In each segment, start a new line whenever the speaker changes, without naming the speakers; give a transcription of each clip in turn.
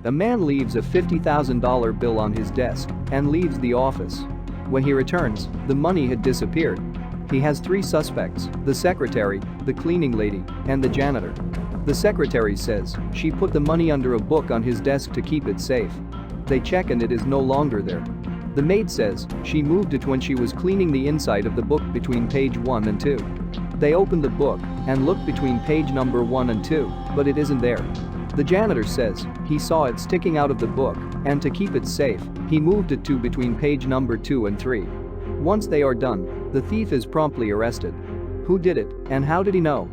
A man leaves a $50,000 bill on his desk and leaves the office. When he returns, the money had disappeared. He has 3 suspects: the secretary, the cleaning lady, and the janitor. The secretary says she put the money under a book on his desk to keep it safe. They check and it is no longer there. The maid says she moved it when she was cleaning the inside of the book between page 1 and 2. They open the book and look between page number 1 and 2, but it isn't there. The janitor says he saw it sticking out of the book, and to keep it safe, he moved it to between page number 2 and 3. Once they are done, the thief is promptly arrested. Who did it, and how did he know?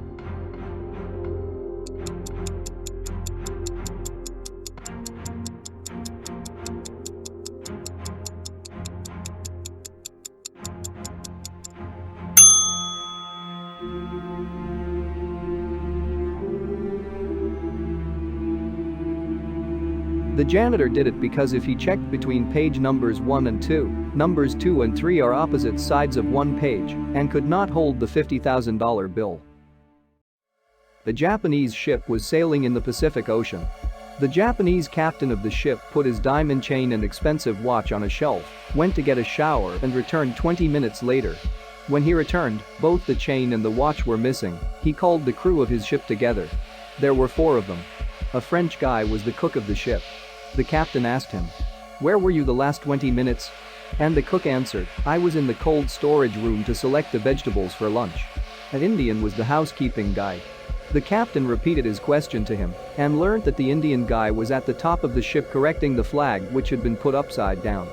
The janitor did it because if he checked between page numbers 1 and 2, numbers 2 and 3 are opposite sides of one page and could not hold the $50,000 bill. The Japanese ship was sailing in the Pacific Ocean. The Japanese captain of the ship put his diamond chain and expensive watch on a shelf, went to get a shower and returned 20 minutes later. When he returned, both the chain and the watch were missing. He called the crew of his ship together. There were 4 of them. A French guy was the cook of the ship. The captain asked him, "Where were you the last 20 minutes?" And the cook answered, "I was in the cold storage room to select the vegetables for lunch." An Indian was the housekeeping guy. The captain repeated his question to him and learned that the Indian guy was at the top of the ship correcting the flag which had been put upside down.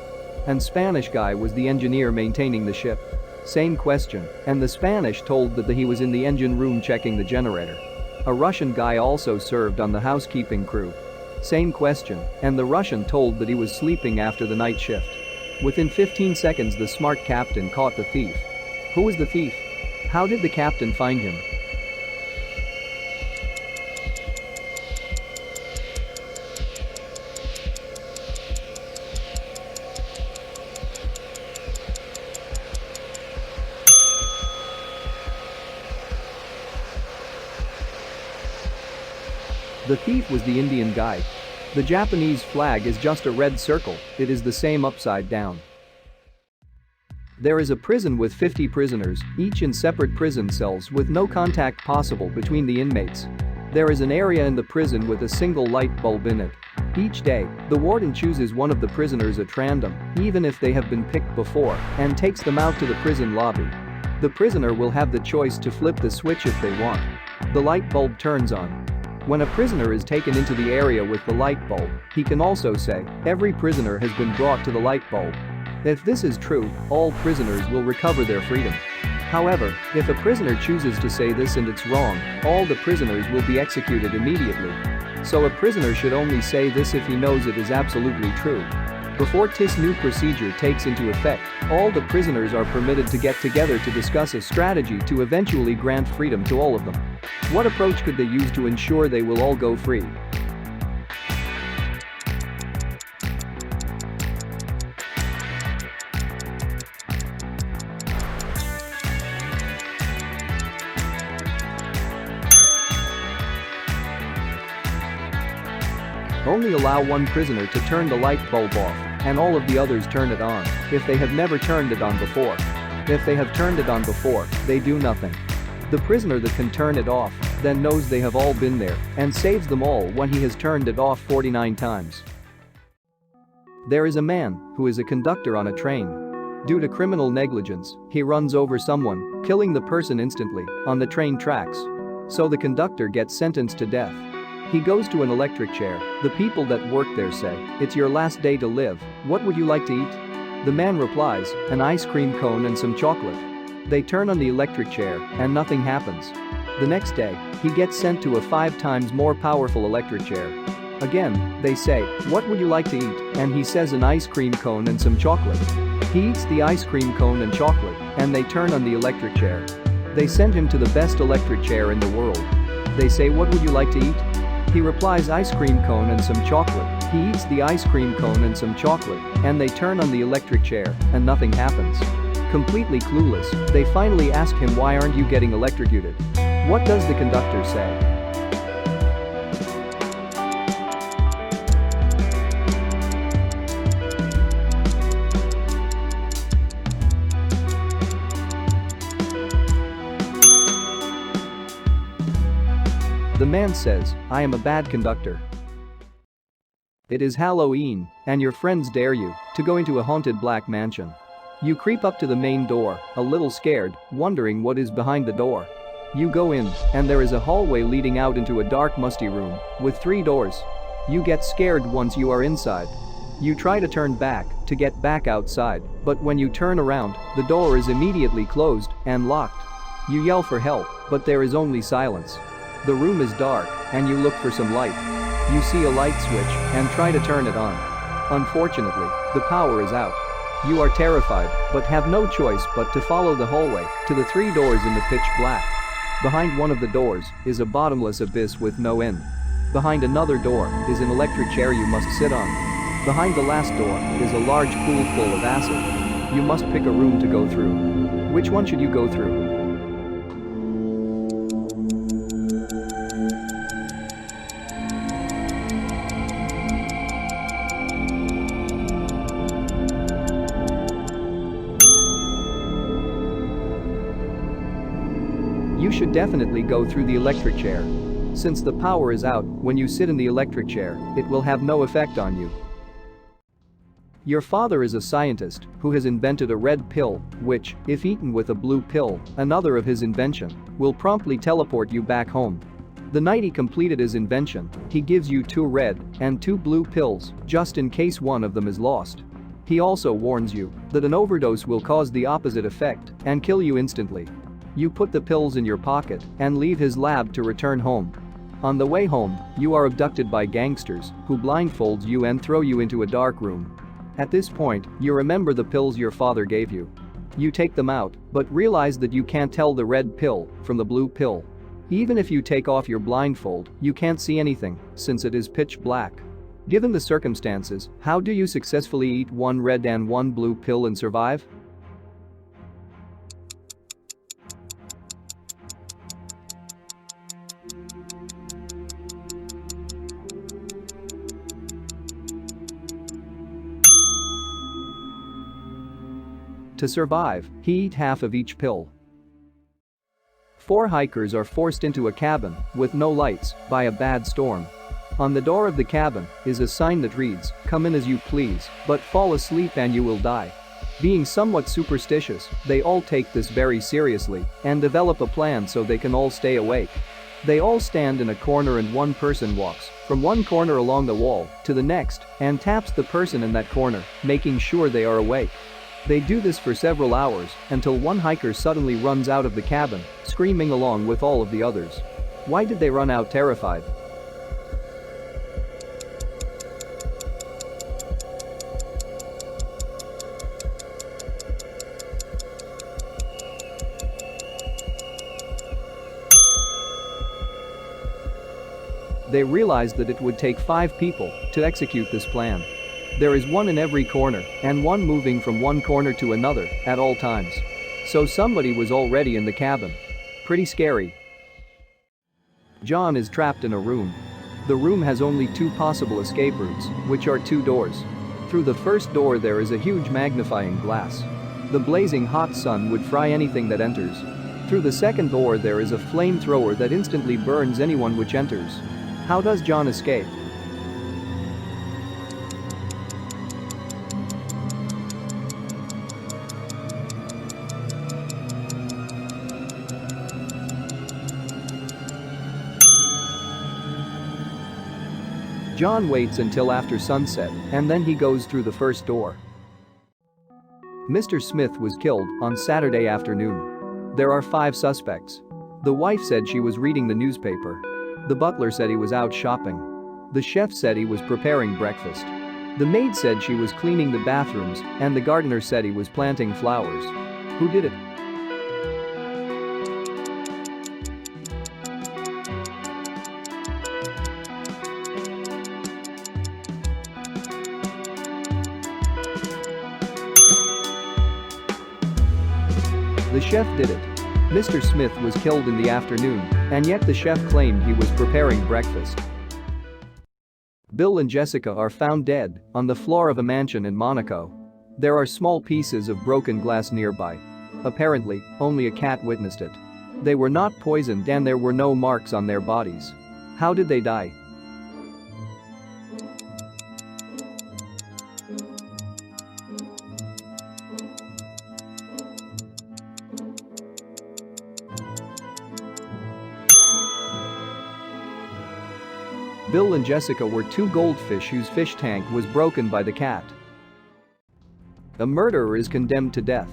And Spanish guy was the engineer maintaining the ship. Same question, and the Spanish told that he was in the engine room checking the generator. A Russian guy also served on the housekeeping crew. Same question, and the Russian told that he was sleeping after the night shift. Within 15 seconds the smart captain caught the thief. Who was the thief? How did the captain find him? The thief was the Indian guy. The Japanese flag is just a red circle, it is the same upside down. There is a prison with 50 prisoners, each in separate prison cells with no contact possible between the inmates. There is an area in the prison with a single light bulb in it. Each day, the warden chooses one of the prisoners at random, even if they have been picked before, and takes them out to the prison lobby. The prisoner will have the choice to flip the switch if they want. The light bulb turns on. When a prisoner is taken into the area with the light bulb, he can also say, "Every prisoner has been brought to the light bulb." If this is true, all prisoners will recover their freedom. However, if a prisoner chooses to say this and it's wrong, all the prisoners will be executed immediately. So a prisoner should only say this if he knows it is absolutely true. Before this new procedure takes into effect, all the prisoners are permitted to get together to discuss a strategy to eventually grant freedom to all of them. What approach could they use to ensure they will all go free? Only allow one prisoner to turn the light bulb off, and all of the others turn it on, if they have never turned it on before. If they have turned it on before, they do nothing. The prisoner that can turn it off then knows they have all been there and saves them all when he has turned it off 49 times. There is a man who is a conductor on a train. Due to criminal negligence, he runs over someone, killing the person instantly on the train tracks. So the conductor gets sentenced to death. He goes to an electric chair. The people that work there say, "It's your last day to live, what would you like to eat?" The man replies, "An ice cream cone and some chocolate." They turn on the electric chair and nothing happens. The next day, he gets sent to a 5 times more powerful electric chair. Again, they say, "What would you like to eat?" And he says, "An ice cream cone and some chocolate." He eats the ice cream cone and chocolate, and they turn on the electric chair. They send him to the best electric chair in the world. They say, "What would you like to eat?" He replies, "Ice cream cone and some chocolate." He eats the ice cream cone and some chocolate, and they turn on the electric chair, and nothing happens. Completely clueless, they finally ask him, "Why aren't you getting electrocuted?" What does the conductor say? man says, "I am a bad conductor." It is Halloween, and your friends dare you to go into a haunted black mansion. You creep up to the main door, a little scared, wondering what is behind the door. You go in, and there is a hallway leading out into a dark, musty room with 3 doors. You get scared once you are inside. You try to turn back to get back outside, but when you turn around, the door is immediately closed and locked. You yell for help, but there is only silence. The room is dark, and you look for some light. You see a light switch and try to turn it on. Unfortunately, the power is out. You are terrified, but have no choice but to follow the hallway to the 3 doors in the pitch black. Behind one of the doors is a bottomless abyss with no end. Behind another door is an electric chair you must sit on. Behind the last door is a large pool full of acid. You must pick a room to go through. Which one should you go through? You should definitely go through the electric chair. Since the power is out, when you sit in the electric chair, it will have no effect on you. Your father is a scientist who has invented a red pill, which, if eaten with a blue pill, another of his invention, will promptly teleport you back home. The night he completed his invention, he gives you 2 red and 2 blue pills, just in case one of them is lost. He also warns you that an overdose will cause the opposite effect and kill you instantly. You put the pills in your pocket and leave his lab to return home. On the way home, you are abducted by gangsters who blindfold you and throw you into a dark room. At this point, you remember the pills your father gave you. You take them out, but realize that you can't tell the red pill from the blue pill. Even if you take off your blindfold, you can't see anything, since it is pitch black. Given the circumstances, how do you successfully eat 1 red and 1 blue pill and survive? To survive, he eat half of each pill. 4 hikers are forced into a cabin with no lights by a bad storm. On the door of the cabin is a sign that reads, "Come in as you please, but fall asleep and you will die." Being somewhat superstitious, they all take this very seriously and develop a plan so they can all stay awake. They all stand in a corner and one person walks from one corner along the wall to the next and taps the person in that corner, making sure they are awake. They do this for several hours until one hiker suddenly runs out of the cabin, screaming along with all of the others. Why did they run out terrified? They realized that it would take 5 people to execute this plan. There is one in every corner and one moving from one corner to another at all times. So somebody was already in the cabin. Pretty scary. John is trapped in a room. The room has only 2 possible escape routes, which are 2 doors. Through the first door there is a huge magnifying glass. The blazing hot sun would fry anything that enters. Through the second door there is a flamethrower that instantly burns anyone which enters. How does John escape? John waits until after sunset, and then he goes through the first door. Mr. Smith was killed on Saturday afternoon. There are 5 suspects. The wife said she was reading the newspaper. The butler said he was out shopping. The chef said he was preparing breakfast. The maid said she was cleaning the bathrooms, and the gardener said he was planting flowers. Who did it? The chef did it. Mr. Smith was killed in the afternoon, and yet the chef claimed he was preparing breakfast. Bill and Jessica are found dead on the floor of a mansion in Monaco. There are small pieces of broken glass nearby. Apparently, only a cat witnessed it. They were not poisoned and there were no marks on their bodies. How did they die? Bill and Jessica were two goldfish whose fish tank was broken by the cat. A murderer is condemned to death.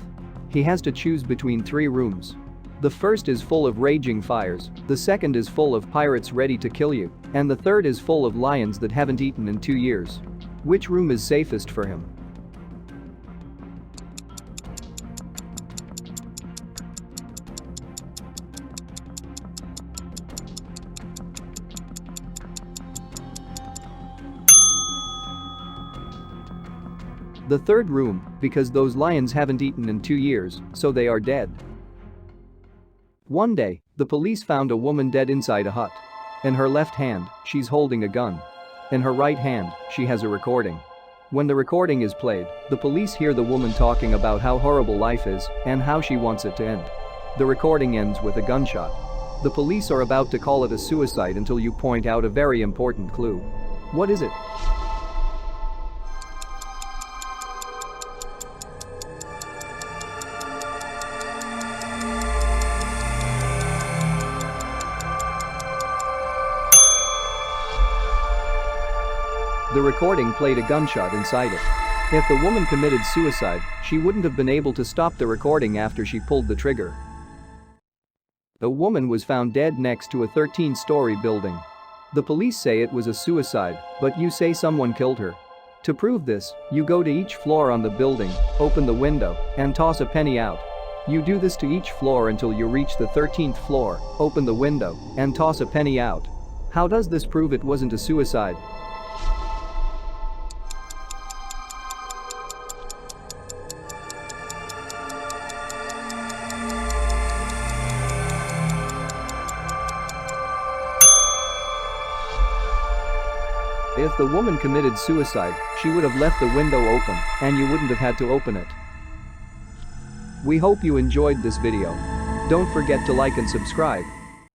He has to choose between 3 rooms. The first is full of raging fires, the second is full of pirates ready to kill you, and the third is full of lions that haven't eaten in 2 years. Which room is safest for him? The third room, because those lions haven't eaten in 2 years, so they are dead. One day, the police found a woman dead inside a hut. In her left hand, she's holding a gun. In her right hand, she has a recording. When the recording is played, the police hear the woman talking about how horrible life is and how she wants it to end. The recording ends with a gunshot. The police are about to call it a suicide until you point out a very important clue. What is it? The recording played a gunshot inside it. If the woman committed suicide, she wouldn't have been able to stop the recording after she pulled the trigger. The woman was found dead next to a 13-story building. The police say it was a suicide, but you say someone killed her. To prove this, you go to each floor on the building, open the window, and toss a penny out. You do this to each floor until you reach the 13th floor, open the window, and toss a penny out. How does this prove it wasn't a suicide? If the woman committed suicide, she would have left the window open, and you wouldn't have had to open it. We hope you enjoyed this video. Don't forget to like and subscribe.